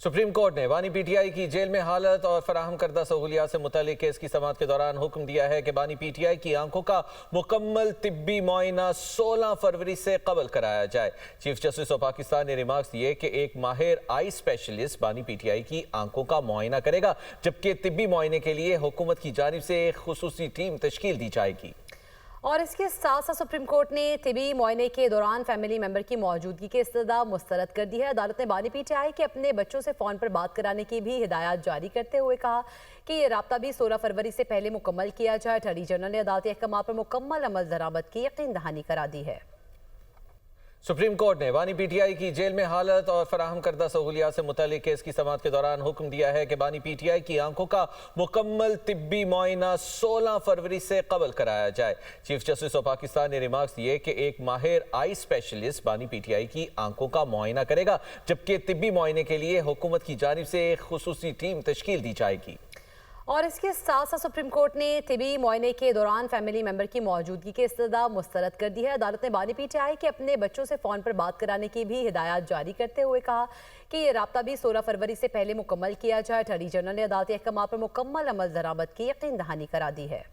Supreme court ने बानी PTI की जेल में हालत और फराहम करदा सहूलियात से मुतालिक केस की समाअत के दौरान हुक्म दिया है कि बानी पीटीआई की आंखों का मुकम्मल तिब्बी मुआयना 16 फरवरी से कबल कराया जाए। चीफ जस्टिस ऑफ पाकिस्तान ने रिमार्क्स दिए कि एक माहिर आई स्पेशलिस्ट बानी पीटीआई की आंखों का मुआयना करेगा, जबकि तिब्बी मुआयने के लिए हुकूमत की जानिब से एक खुसूसी टीम तश्कील दी जाएगी। और इसके साथ साथ सुप्रीम कोर्ट ने तिबी मुआयने के दौरान फैमिली मेंबर की मौजूदगी की इस्तदा मुस्तरद कर दी है। अदालत ने बानी पीटीआई के अपने बच्चों से फ़ोन पर बात कराने की भी हिदायत जारी करते हुए कहा कि ये राब्ता भी 16 फरवरी से पहले मुकम्मल किया जाए। अटॉर्नी जनरल ने अदालती अहकाम पर मुकम्मल अमल दरामद की यकीन दहानी करा दी है। सुप्रीम कोर्ट ने बानी पीटीआई की जेल में हालत और फराहम करदा सहूलियात से मुतालिक केस की समाअत के दौरान हुक्म दिया है कि बानी पीटीआई की आंखों का मुकम्मल तिब्बी मुआयना 16 फरवरी से कबल कराया जाए। चीफ जस्टिस ऑफ पाकिस्तान ने रिमार्क्स दिए कि एक माहिर आई स्पेशलिस्ट बानी पीटीआई की आंखों का मुआयना करेगा, जबकि तिब्बी मुआयने के लिए हुकूमत की जानिब से एक खुसूसी टीम तश्कील दी जाएगी। और इसके साथ साथ सुप्रीम कोर्ट ने तिबी मुआयने के दौरान फैमिली मेंबर की मौजूदगी की इस्तदा मुस्तरद कर दी है। अदालत ने बानी पीटीआई के अपने बच्चों से फ़ोन पर बात कराने की भी हिदायत जारी करते हुए कहा कि ये राब्ता भी 16 फरवरी से पहले मुकम्मल किया जाए। अटॉर्नी जनरल ने अदालती अहकाम पर मुकम्मल अमल दरामद की यकीन दहानी करा दी है।